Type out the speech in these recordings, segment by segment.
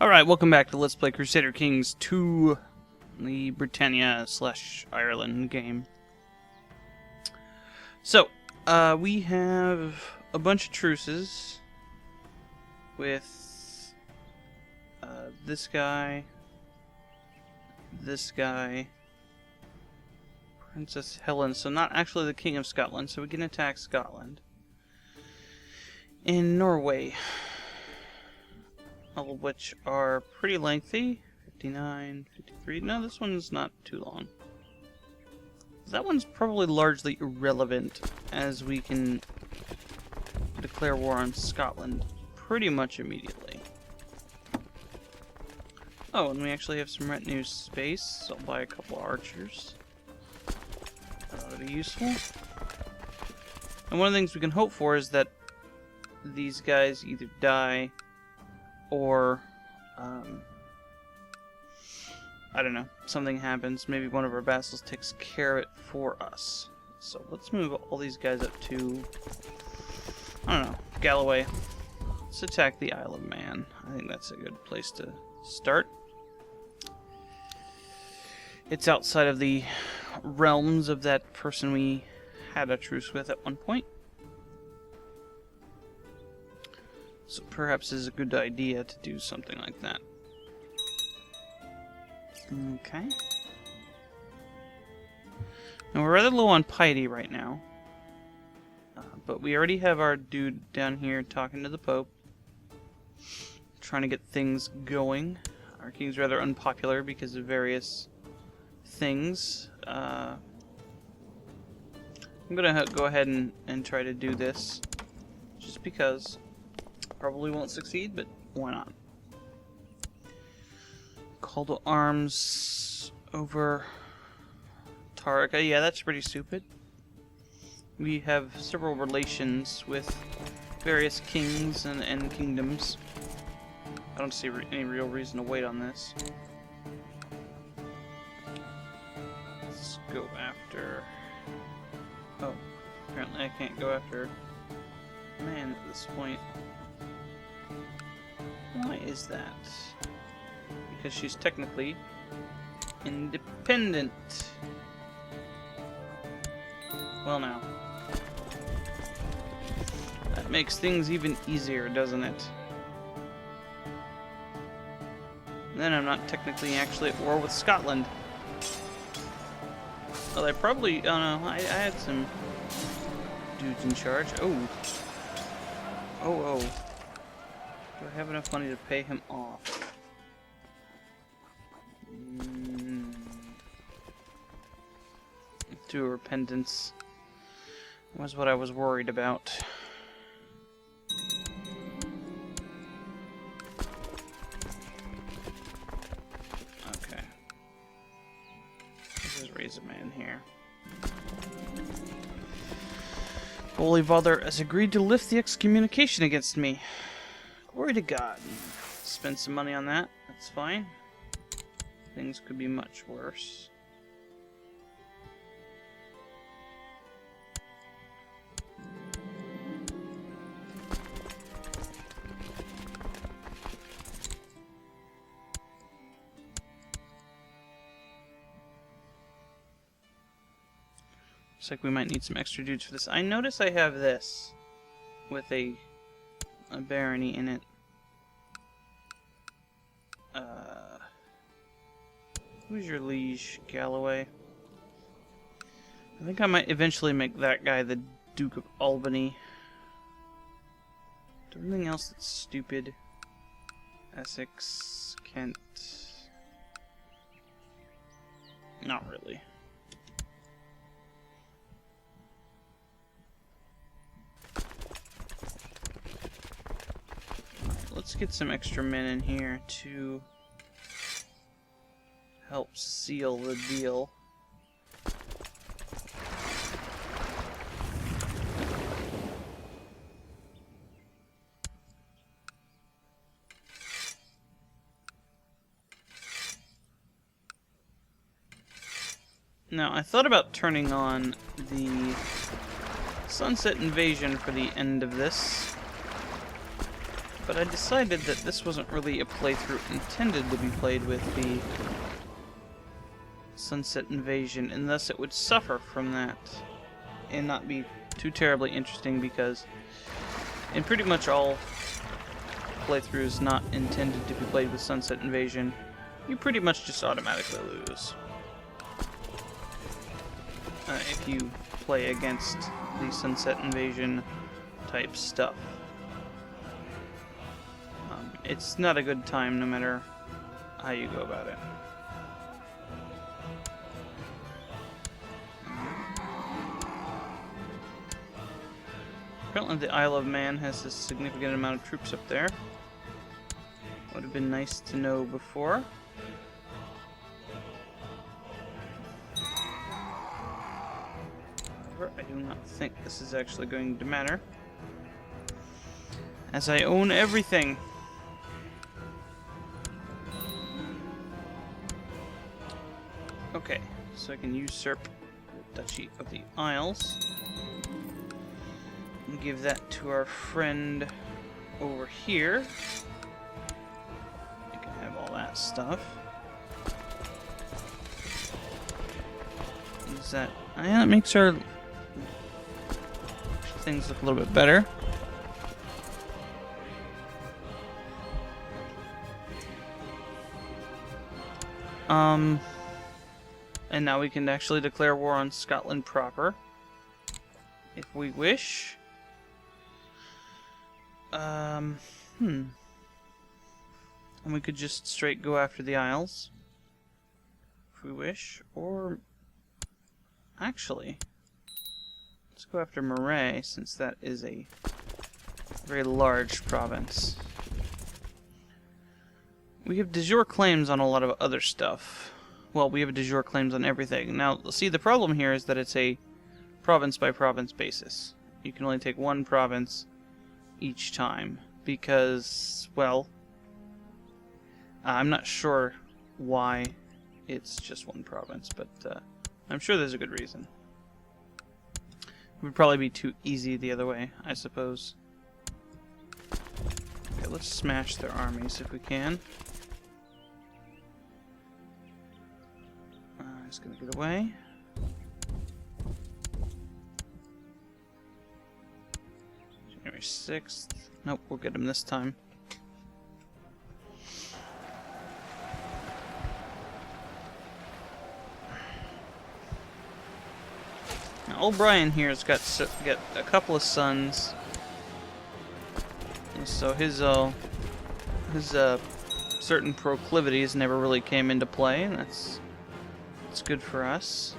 Alright, welcome back to Let's Play Crusader Kings 2, the Britannia/Ireland game. So, we have a bunch of truces with this guy, Princess Helen, so not actually the King of Scotland, so we can attack Scotland. In Norway, all of which are pretty lengthy. 59, 53. No, this one's not too long. That one's probably largely irrelevant, as we can declare war on Scotland pretty much immediately. Oh, and we actually have some retinue space, so I'll buy a couple of archers. That ought to be useful. And one of the things we can hope for is that these guys either die or, I don't know, something happens. Maybe one of our vassals takes care of it for us. So let's move all these guys up to, I don't know, Galloway. Let's attack the Isle of Man. I think that's a good place to start. It's outside of the realms of that person we had a truce with at one point. So perhaps it's a good idea to do something like that. Okay. Now we're rather low on piety right now. But we already have our dude down here talking to the Pope. Trying to get things going. Our king's rather unpopular because of various things. I'm gonna go ahead and try to do this. Just because. Probably won't succeed, but why not? Call to arms over Tarka. Yeah, that's pretty stupid. We have several relations with various kings and kingdoms. I don't see any real reason to wait on this. Let's go after... Oh, apparently I can't go after Man at this point. Why is that? Because she's technically independent. Well now. That makes things even easier, doesn't it? Then I'm not technically actually at war with Scotland. Well, I probably... Oh no, I had some dudes in charge. Oh. Oh. Do I have enough money to pay him off? Do a repentance. Was what I was worried about. Okay. Let's just raise a man here. Holy Father has agreed to lift the excommunication against me. Glory to God. Spend some money on that. That's fine. Things could be much worse. Looks like we might need some extra dudes for this. I notice I have this with a barony in it. Who's your liege, Galloway? I think I might eventually make that guy the Duke of Albany. Everything else that's stupid. Essex, Kent. Not really. Let's get some extra men in here to help seal the deal. Now, I thought about turning on the Sunset Invasion for the end of this. But I decided that this wasn't really a playthrough intended to be played with the Sunset Invasion, and thus it would suffer from that and not be too terribly interesting, because in pretty much all playthroughs not intended to be played with Sunset Invasion, you pretty much just automatically lose. If you play against the Sunset Invasion type stuff. It's not a good time no matter how you go about it. Apparently the Isle of Man has a significant amount of troops up there. Would have been nice to know before. However, I do not think this is actually going to matter, as I own everything. Okay, so I can usurp the Duchy of the Isles and give that to our friend over here. You can have all that stuff. Is that... yeah, that makes our things look a little bit better. And now we can actually declare war on Scotland proper, if we wish. And we could just straight go after the Isles, if we wish, or actually, let's go after Moray, since that is a very large province. We have de jure claims on a lot of other stuff. Well, we have de jure claims on everything. Now, see, the problem here is that it's a province-by-province basis. You can only take one province each time, because, well, I'm not sure why it's just one province, but I'm sure there's a good reason. It would probably be too easy the other way, I suppose. Okay, let's smash their armies if we can. He's gonna get away. January 6th. Nope, we'll get him this time. Now, old Brian here has got a couple of sons, so his certain proclivities never really came into play, and that's good for us.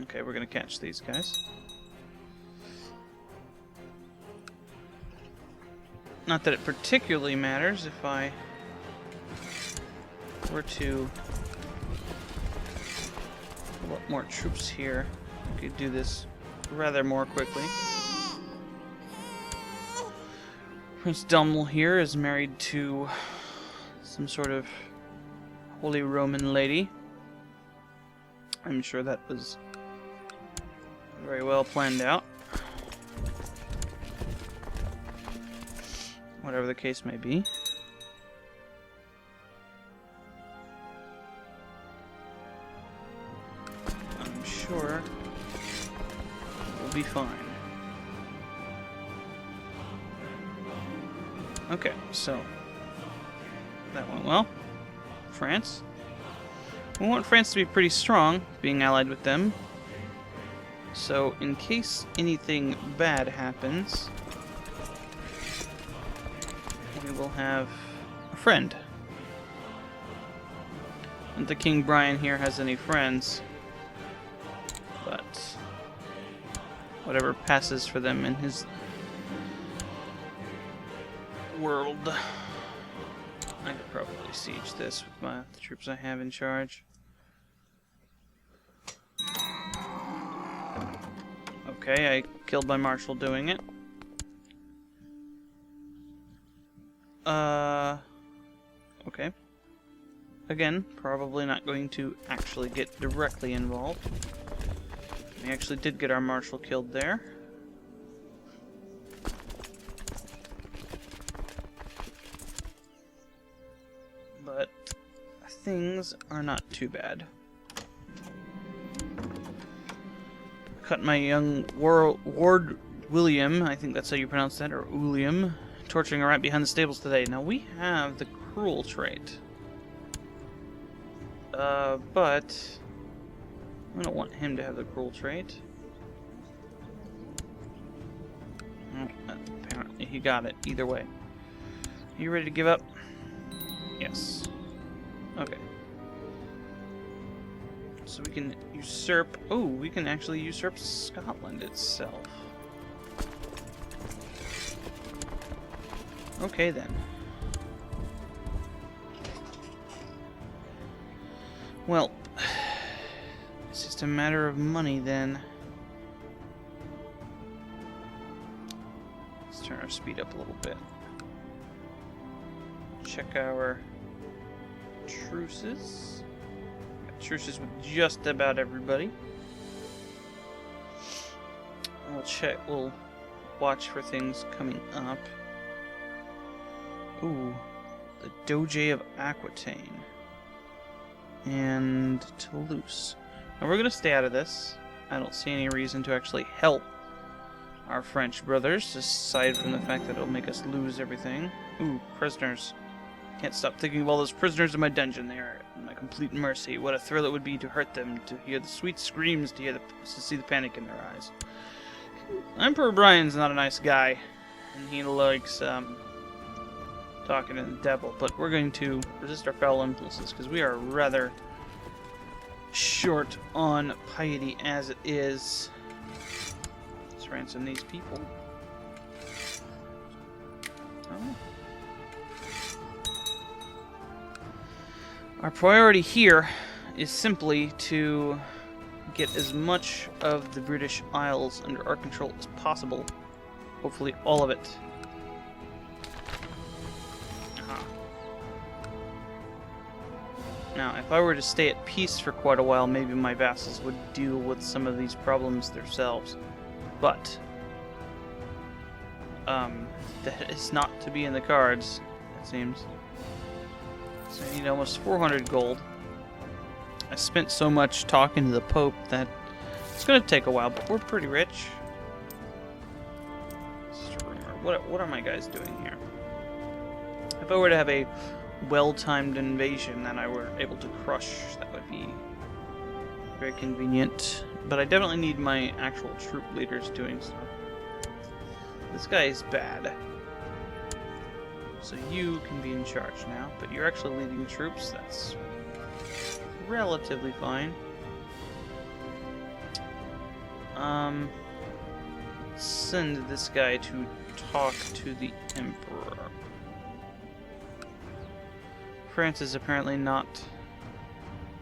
Okay, we're gonna catch these guys. Not that it particularly matters if I were to put more troops here. I could do this rather more quickly. Prince Domhnall here is married to some sort of Holy Roman lady. I'm sure that was very well planned out. Whatever the case may be. I'm sure we'll be fine. Okay, so that went well. France. We want France to be pretty strong, being allied with them. So, in case anything bad happens, we will have a friend. Not that King Brian here has any friends, but whatever passes for them in his world. I could probably siege this with the troops I have in charge. Okay, I killed my marshal doing it. Okay. Again, probably not going to actually get directly involved. We actually did get our marshal killed there. But things are not too bad. Cut my young Ward William, I think that's how you pronounce that, or William, torturing a rat behind the stables today. Now we have the cruel trait. But I don't want him to have the cruel trait. Oh, apparently he got it, either way. Are you ready to give up? Yes. Okay. So we can usurp... Oh, we can actually usurp Scotland itself. Okay, then. Well, it's just a matter of money, then. Let's turn our speed up a little bit. Check our truces. Got truces with just about everybody. We'll watch for things coming up. Ooh, the Doge of Aquitaine and Toulouse. Now we're gonna stay out of this. I don't see any reason to actually help our French brothers, aside from the fact that it'll make us lose everything. Ooh, prisoners. Can't stop thinking of all those prisoners in my dungeon. They are at my complete mercy. What a thrill it would be to hurt them, to hear the sweet screams, to see the panic in their eyes. Emperor Brian's not a nice guy, and he likes talking to the devil, but we're going to resist our foul impulses because we are rather short on piety as it is. Let's ransom these people. Oh. Our priority here is simply to get as much of the British Isles under our control as possible. Hopefully all of it. Now, if I were to stay at peace for quite a while, maybe my vassals would deal with some of these problems themselves. But that is not to be in the cards, it seems. So I need almost 400 gold. I spent so much talking to the Pope that it's going to take a while, but we're pretty rich. Just a rumor. What are my guys doing here? If I were to have a well-timed invasion that I were able to crush, that would be very convenient. But I definitely need my actual troop leaders doing stuff. This guy is bad. So you can be in charge now, but you're actually leading troops. That's relatively fine. Send this guy to talk to the Emperor. France is apparently not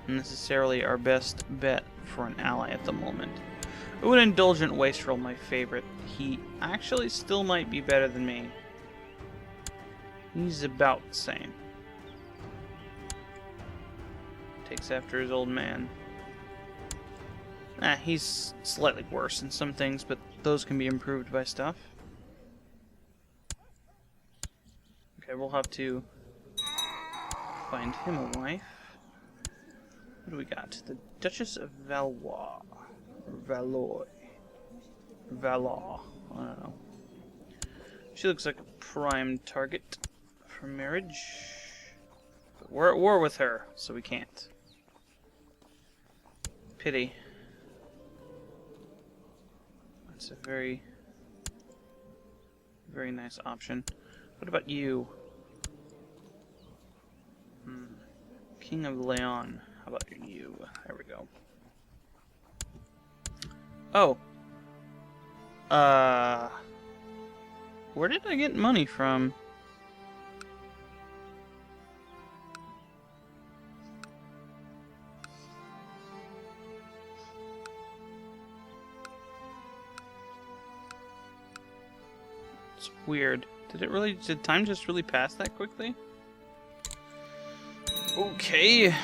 necessarily our best bet for an ally at the moment. Ooh, an indulgent wastrel, my favorite. He actually still might be better than me. He's about the same. Takes after his old man. He's slightly worse in some things, but those can be improved by stuff. Okay, we'll have to find him a wife. What do we got? The Duchess of Valois. Valois. Valois. I don't know. She looks like a prime target for marriage. But we're at war with her, so we can't. Pity. That's a very, very nice option. What about you? King of Leon. How about you? There we go. Oh. Where did I get money from? It's weird. Did time just really pass that quickly? Okay.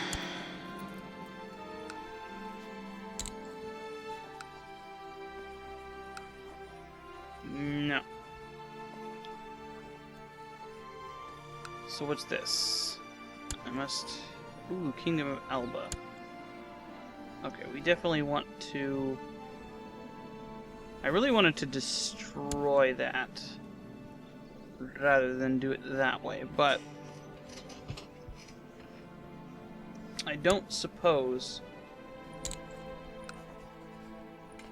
So what's this? I must... Ooh, Kingdom of Alba. Okay, we definitely want to... I really wanted to destroy that rather than do it that way, but I don't suppose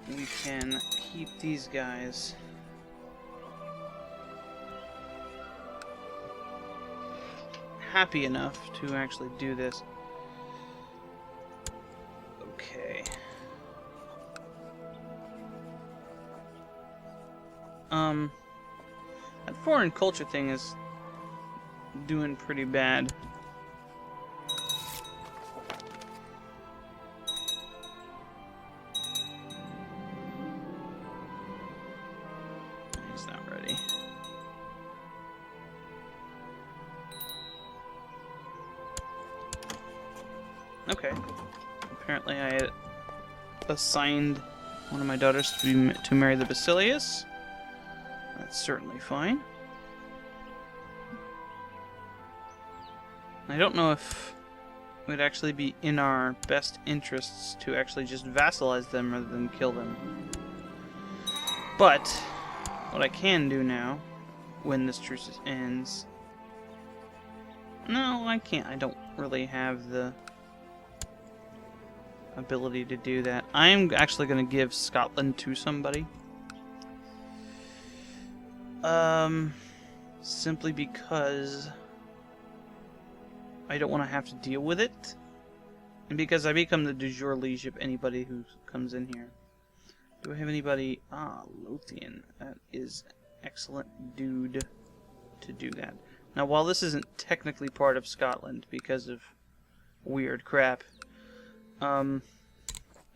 we can keep these guys happy enough to actually do this. Okay. That foreign culture thing is doing pretty bad. He's not ready. Okay. Apparently I had assigned one of my daughters to marry the Basilius. That's certainly fine. I don't know if it would actually be in our best interests to actually just vassalize them rather than kill them. But what I can do now, when this truce ends... No, I can't. I don't really have the ability to do that. I'm actually going to give Scotland to somebody. Simply because I don't want to have to deal with it. And because I become the de jure liege of anybody who comes in here. Do I have anybody? Ah, Lothian. That is excellent dude to do that. Now, while this isn't technically part of Scotland because of weird crap,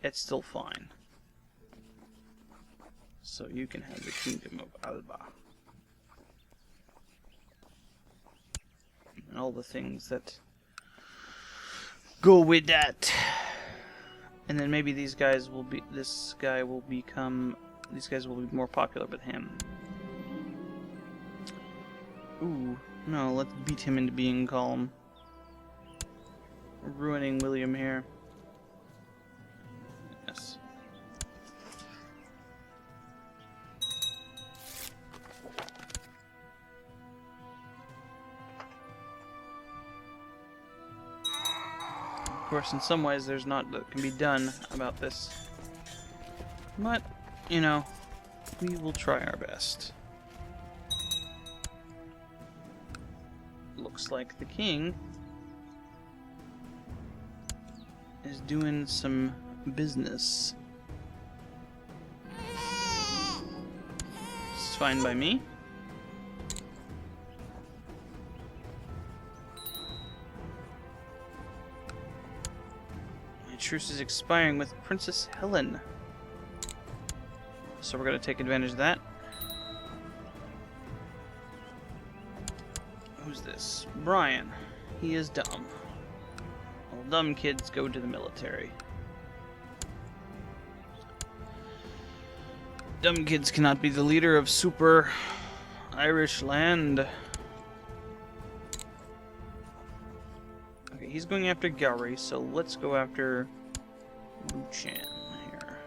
it's still fine. So you can have the Kingdom of Alba. And all the things that go with that. And then maybe these guys will be, these guys will be more popular with him. Ooh, no, let's beat him into being calm. We're ruining William here. Yes. Of course, in some ways, there's not that can be done about this. But, you know, we will try our best. Looks like the king is doing some business. It's fine by me. My truce is expiring with Princess Helen. So we're going to take advantage of that. Who's this? Brian. He is dumb. Well, dumb kids go to the military. Dumb kids cannot be the leader of super Irish land. Okay, he's going after Gowrie, so let's go after Luchan here.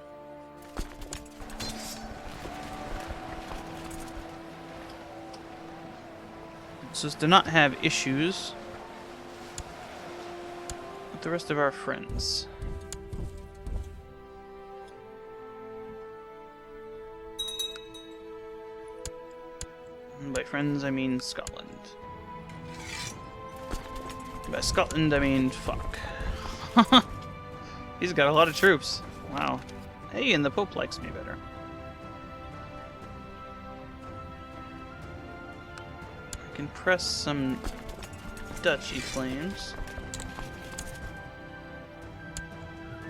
So as to not have issues with the rest of our friends. And by friends, I mean Scotland. By Scotland, I mean fuck. He's got a lot of troops. Wow. Hey, and the Pope likes me better. I can press some duchy claims.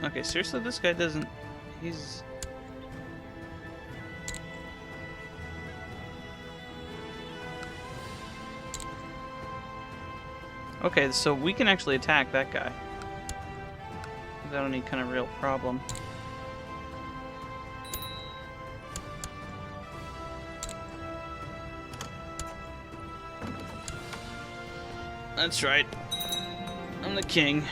Okay, seriously, this guy doesn't... He's... Okay, so we can actually attack that guy without any kind of real problem. That's right. I'm the king.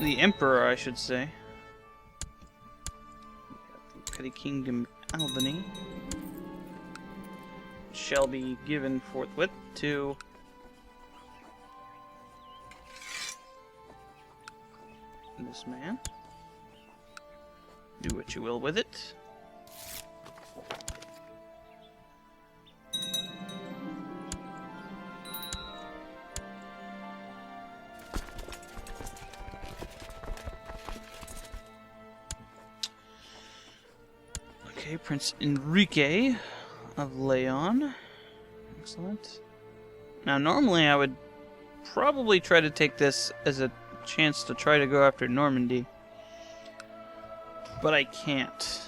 The emperor, I should say. The Petty Kingdom Albany shall be given forthwith to this man. Do what you will with it. Okay, Prince Enrique of Leon. Excellent. Now, normally I would probably try to take this as a chance to try to go after Normandy. But I can't.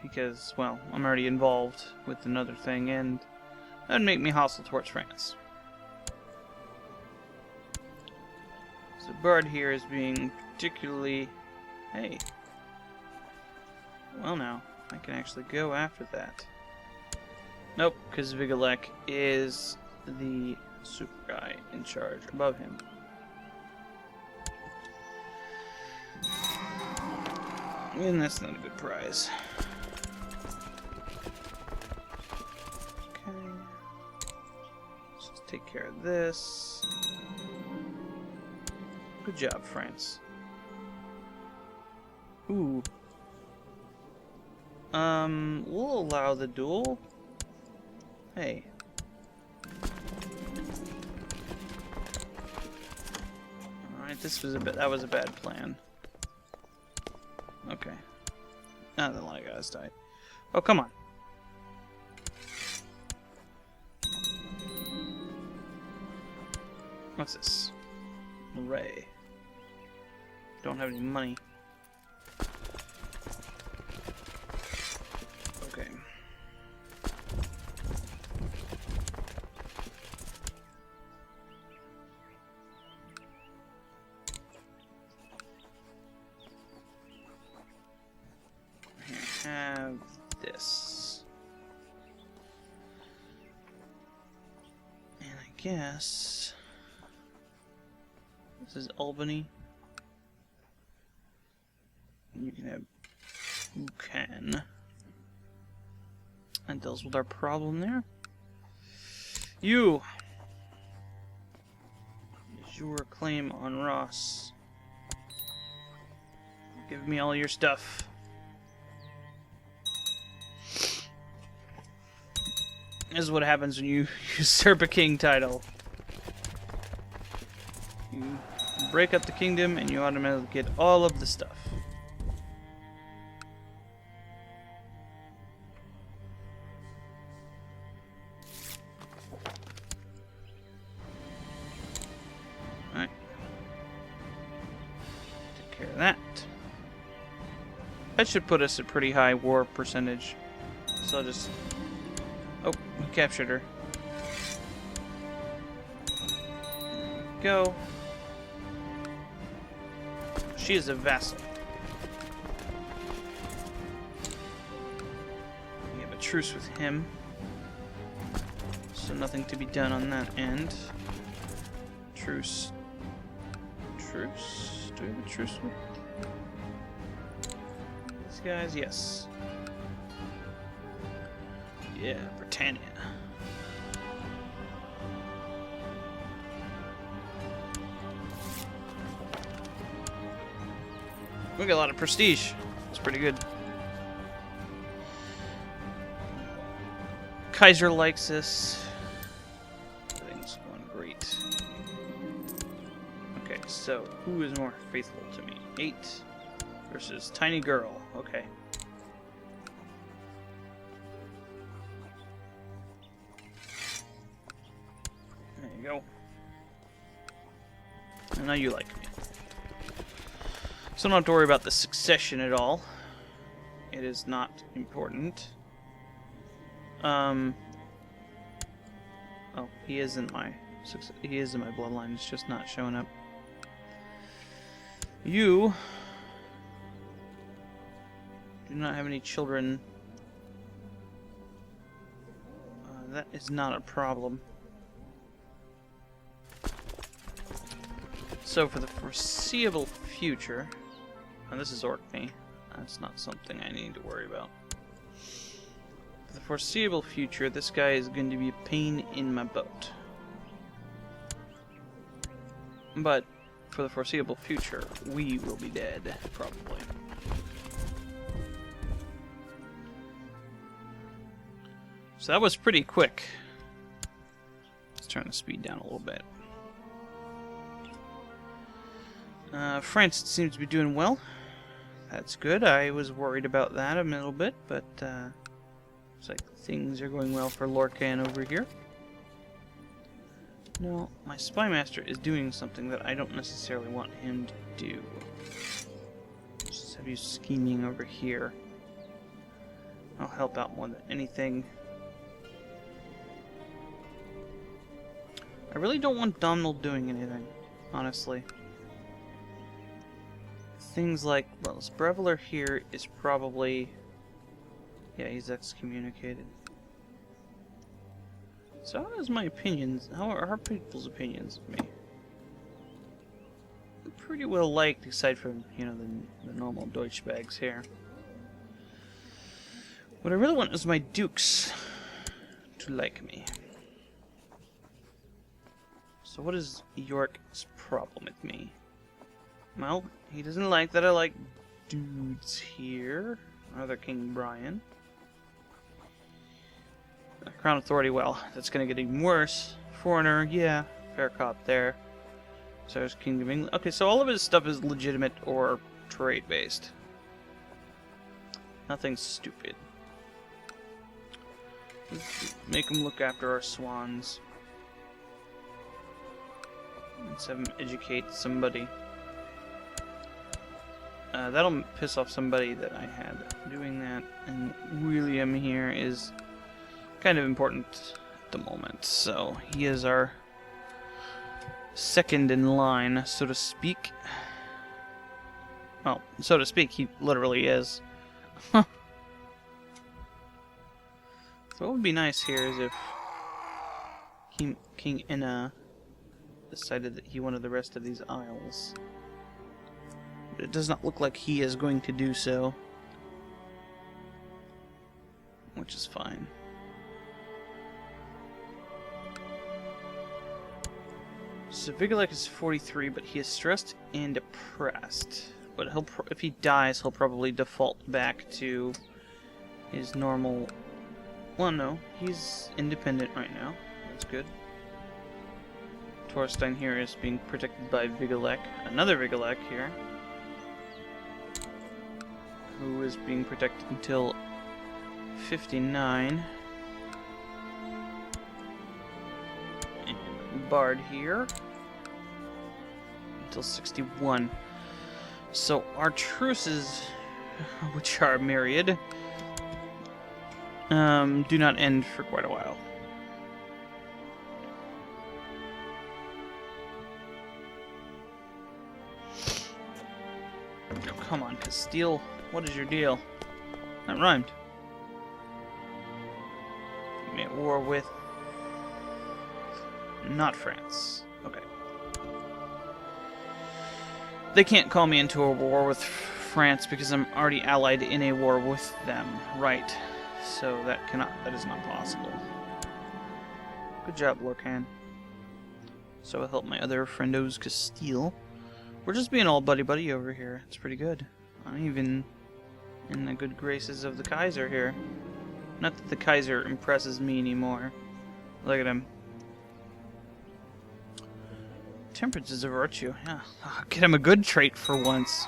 Because, well, I'm already involved with another thing, and that would make me hostile towards France. So Bard here is being particularly... Hey. Well now, I can actually go after that. Nope, because Vigilek is the super guy in charge above him. And that's not a good prize. Okay. Let's just take care of this. Good job, France. Ooh. We'll allow the duel. Hey. Alright, that was a bad plan. Okay. Not that a lot of guys died. Oh, come on. What's this? Ray. Don't have any money. Okay. Have this. And I guess this is Albany. You can have who can. That deals with our problem there. You is your claim on Ross. Give me all your stuff. This is what happens when you usurp a king title. You break up the kingdom and you automatically get all of the stuff. Alright. Take care of that. That should put us at pretty high war percentage. So I'll just... Oh, we captured her. There we go. She is a vassal. We have a truce with him. So nothing to be done on that end. Truce. Truce? Do we have a truce with these guys? Yes. Yeah, Britannia. We got a lot of prestige. It's pretty good. Kaiser likes this. Everything's going great. Okay, so who is more faithful to me? 8 versus tiny girl. Okay. There you go. And now you like me. So I don't have to worry about the succession at all. It is not important. Oh, he is in my bloodline. It's just not showing up. You do not have any children. That is not a problem. So for the foreseeable future, and this is Orkney, that's not something I need to worry about. For the foreseeable future, this guy is going to be a pain in my butt. But for the foreseeable future, we will be dead, probably. So that was pretty quick. Let's turn the speed down a little bit. France seems to be doing well. That's good. I was worried about that a little bit, but looks like things are going well for Lorcan over here. No, my spy master is doing something that I don't necessarily want him to do. Just have you scheming over here. I'll help out more than anything. I really don't want Donald doing anything, honestly. Things like, well, this Breveler here is probably... yeah, he's excommunicated. So how is my opinions, how are people's opinions of me? I'm pretty well liked, aside from, you know, the normal Deutschbags here. What I really want is my dukes to like me. So what is York's problem with me? Well, he doesn't like that I like dudes here. Another King Brian. Crown Authority, well, that's gonna get even worse. Foreigner, yeah, fair cop there. So there's King of England. Okay, so all of his stuff is legitimate or trade-based. Nothing stupid. Let's make him look after our swans. Let's have him educate somebody. That'll piss off somebody that I had doing that. And William here is kind of important at the moment. So he is our second in line, so to speak. Well, so to speak, he literally is. So what would be nice here is if King Inna decided that he wanted the rest of these isles. But it does not look like he is going to do so. Which is fine. So Vigilek is 43, but he is stressed and depressed. But if he dies, he'll probably default back to his normal... Well, no, he's independent right now. That's good. Torstein here is being protected by Vigilek. Another Vigilek here, who is being protected until 59. And Bard here until 61. So our truces, which are myriad, do not end for quite a while. Oh, come on, Castile. What is your deal? That rhymed. I'm at war with... not France. Okay. They can't call me into a war with France because I'm already allied in a war with them. Right. So that is not possible. Good job, Lorcan. So I'll help my other friendos Castile. We're just being all buddy-buddy over here. It's pretty good. I'm even in the good graces of the Kaiser here. Not that the Kaiser impresses me anymore. Look at him. Temperance is a virtue. Yeah, I'll get him a good trait for once.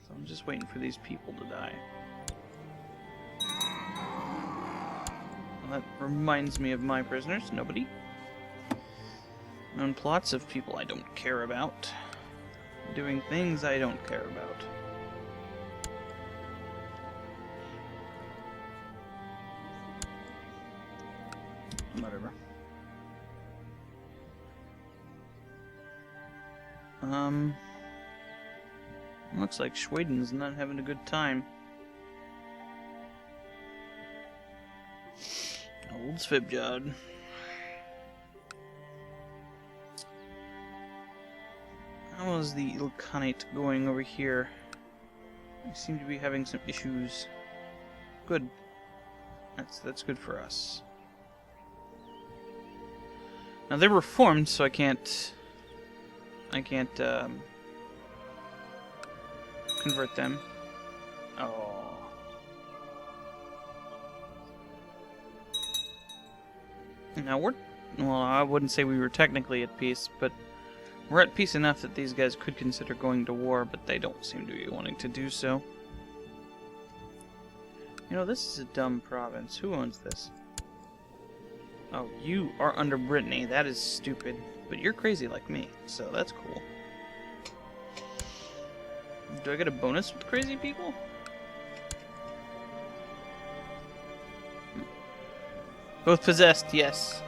So I'm just waiting for these people to die. Well, that reminds me of my prisoners. Nobody. Known plots of people I don't care about. Doing things I don't care about. Whatever. Looks like Schweden's not having a good time. Old Svibjod. How is the Ilkhanate going over here? We seem to be having some issues. Good. That's good for us. Now they're reformed, so I can't convert them. Oh. Now well, I wouldn't say we were technically at peace, but we're at peace enough that these guys could consider going to war, but they don't seem to be wanting to do so. You know, this is a dumb province. Who owns this? Oh, you are under Brittany. That is stupid. But you're crazy like me, so that's cool. Do I get a bonus with crazy people? Both possessed, yes.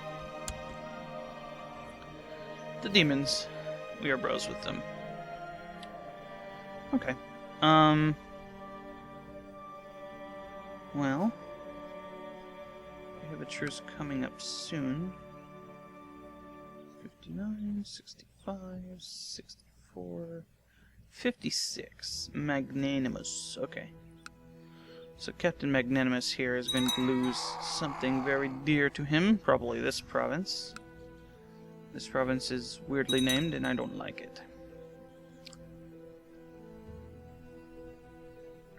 The demons. We are bros with them. Okay. Well, we have a truce coming up soon. 59, 65, 64, 56. Magnanimous. Okay. So Captain Magnanimous here is going to lose something very dear to him. Probably this province. This province is weirdly named and I don't like it.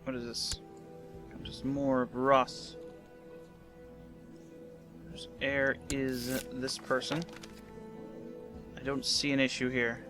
What is this? Just more of Ross. There's heir is this person. I don't see an issue here.